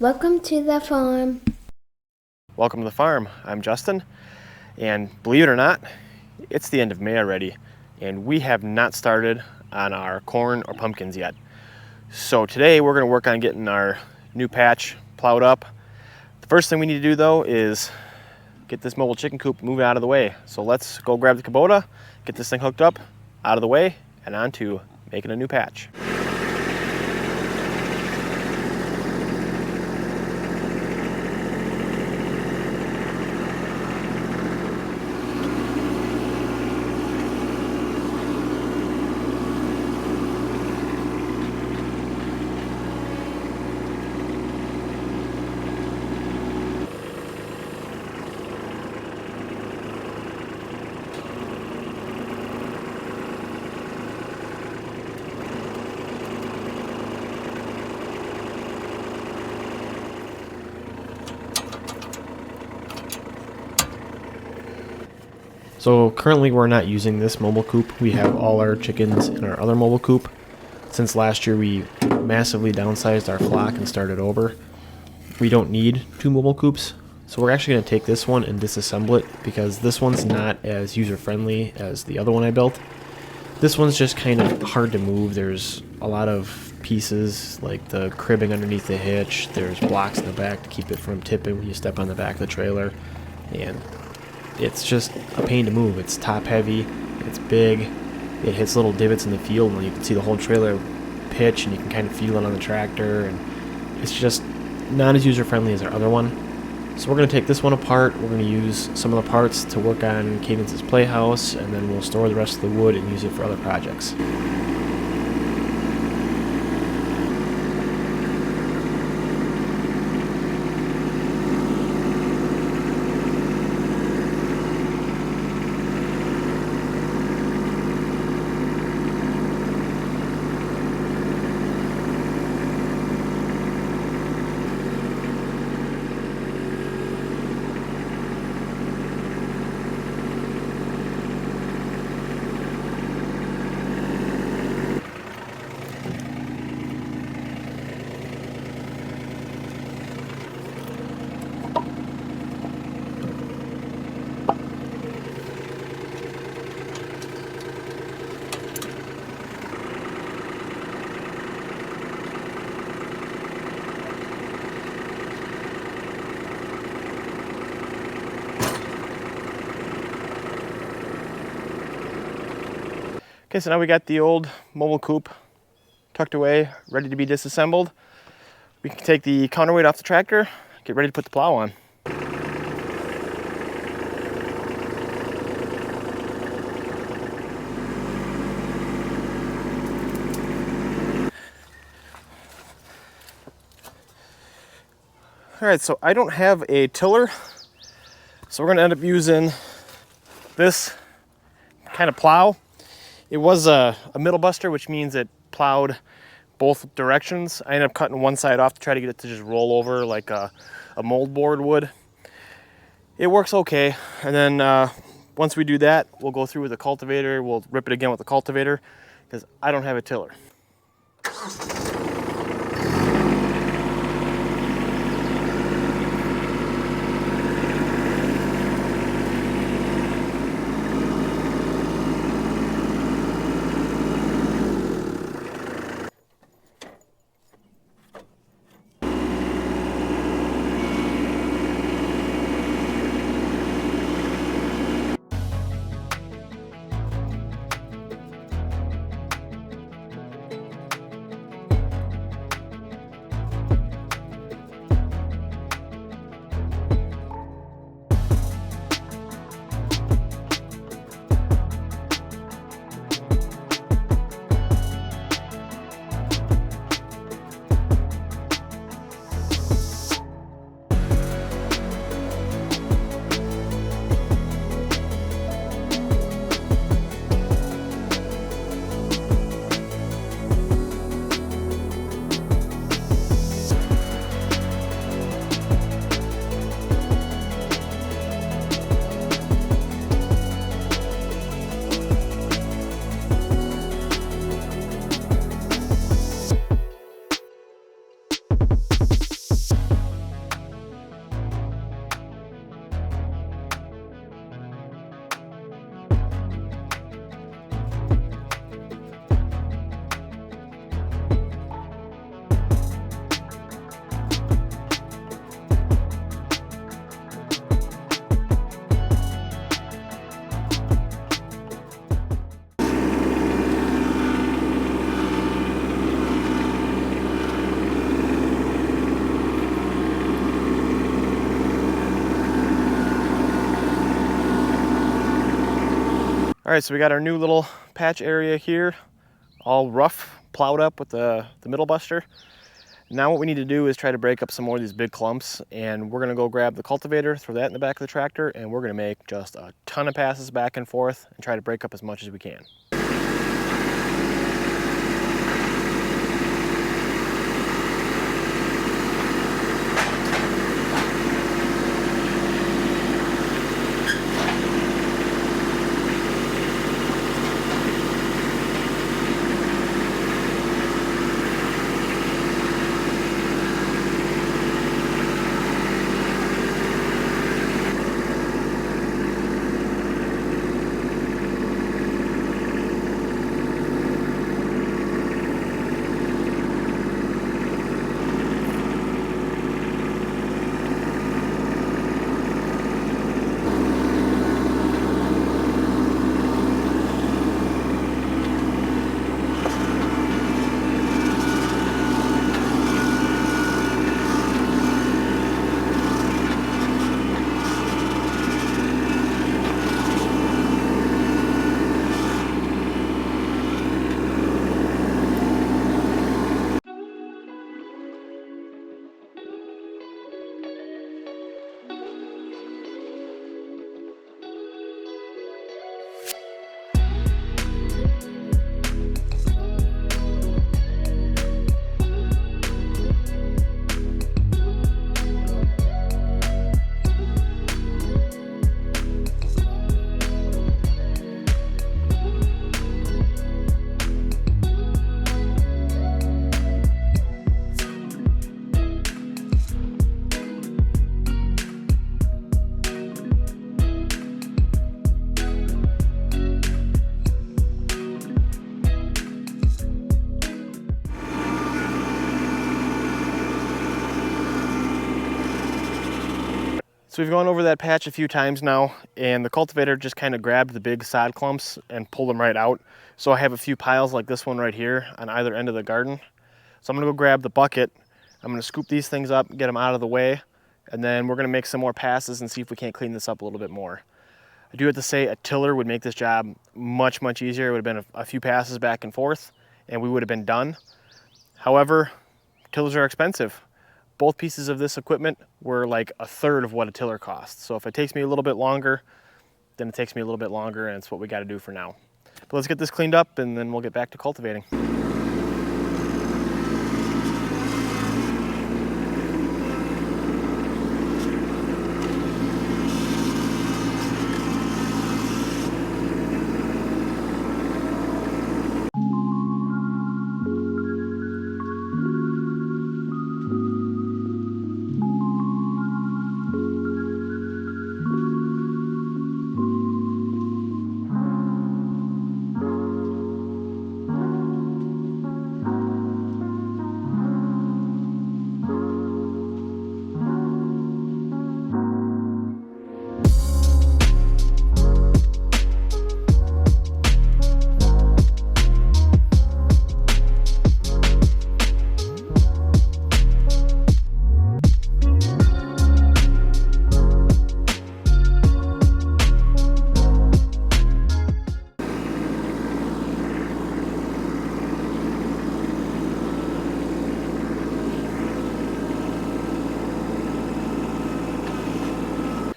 Welcome to the farm. Welcome to the farm. I'm Justin, and believe it or not, it's the end of May already, and we have not started on our corn or pumpkins yet. So today we're going to work on getting our new patch plowed up. The first thing we need to do though is get this mobile chicken coop moving out of the way. So let's go grab the Kubota, get this thing hooked up, out of the way, and on to making a new patch. So currently we're not using this mobile coop. We have all our chickens in our other mobile coop. Since last year we massively downsized our flock and started over. We don't need two mobile coops. So we're actually going to take this one and disassemble it because this one's not as user-friendly as the other one I built. This one's just kind of hard to move. There's a lot of pieces like the cribbing underneath the hitch. There's blocks in the back to keep it from tipping when you step on the back of the trailer. And it's just a pain to move. It's top heavy, it's big, it hits little divots in the field and you can see the whole trailer pitch and you can kind of feel it on the tractor, and it's just not as user-friendly as our other one. So we're going to take this one apart, we're going to use some of the parts to work on Cadence's playhouse, and then we'll store the rest of the wood and use it for other projects. Okay, so now we got the old mobile coop tucked away, ready to be disassembled. We can take the counterweight off the tractor, get ready to put the plow on. All right, so I don't have a tiller, so we're gonna end up using this kind of plow. It was a middle buster, which means it plowed both directions. I ended up cutting one side off to try to get it to just roll over like a mold board would. It works okay. And then once we do that, we'll go through with the cultivator. We'll rip it again with the cultivator because I don't have a tiller. All right, so we got our new little patch area here, all rough, plowed up with the middle buster. Now what we need to do is try to break up some more of these big clumps, and we're gonna go grab the cultivator, throw that in the back of the tractor, and we're gonna make just a ton of passes back and forth and try to break up as much as we can. So we've gone over that patch a few times now, and the cultivator just kind of grabbed the big sod clumps and pulled them right out. So I have a few piles like this one right here on either end of the garden. So I'm gonna go grab the bucket. I'm gonna scoop these things up, get them out of the way, and then we're gonna make some more passes and see if we can't clean this up a little bit more. I do have to say a tiller would make this job much, much easier. It would have been a few passes back and forth and we would have been done. However, tillers are expensive. Both pieces of this equipment were like a third of what a tiller costs. So if it takes me a little bit longer, then it takes me a little bit longer, and it's what we got to do for now. But let's get this cleaned up and then we'll get back to cultivating.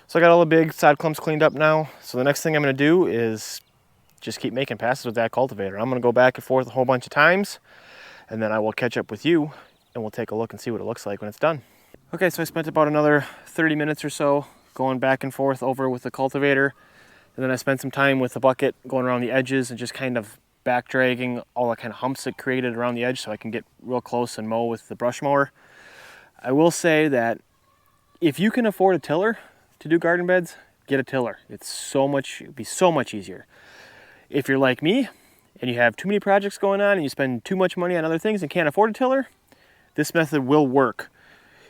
So I got all the big side clumps cleaned up now. So the next thing I'm gonna do is just keep making passes with that cultivator. I'm gonna go back and forth a whole bunch of times, and then I will catch up with you and we'll take a look and see what it looks like when it's done. Okay, so I spent about another 30 minutes or so going back and forth over with the cultivator. And then I spent some time with the bucket going around the edges and just kind of back dragging all the kind of humps it created around the edge so I can get real close and mow with the brush mower. I will say that if you can afford a tiller to do garden beds, get a tiller. It'd be so much easier. If you're like me and you have too many projects going on and you spend too much money on other things and can't afford a tiller, this method will work.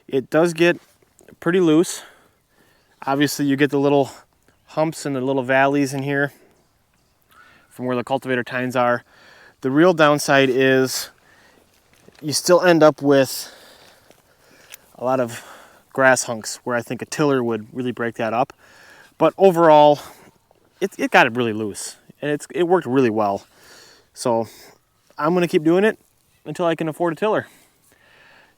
It does get pretty loose. Obviously you get the little humps and the little valleys in here from where the cultivator tines are. The real downside is you still end up with a lot of grass hunks where I think a tiller would really break that up. But overall, it got it really loose. and it worked really well. So I'm going to keep doing it until I can afford a tiller.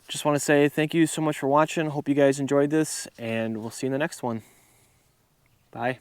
Just want to say thank you so much for watching. Hope you guys enjoyed this, and we'll see you in the next one. Bye.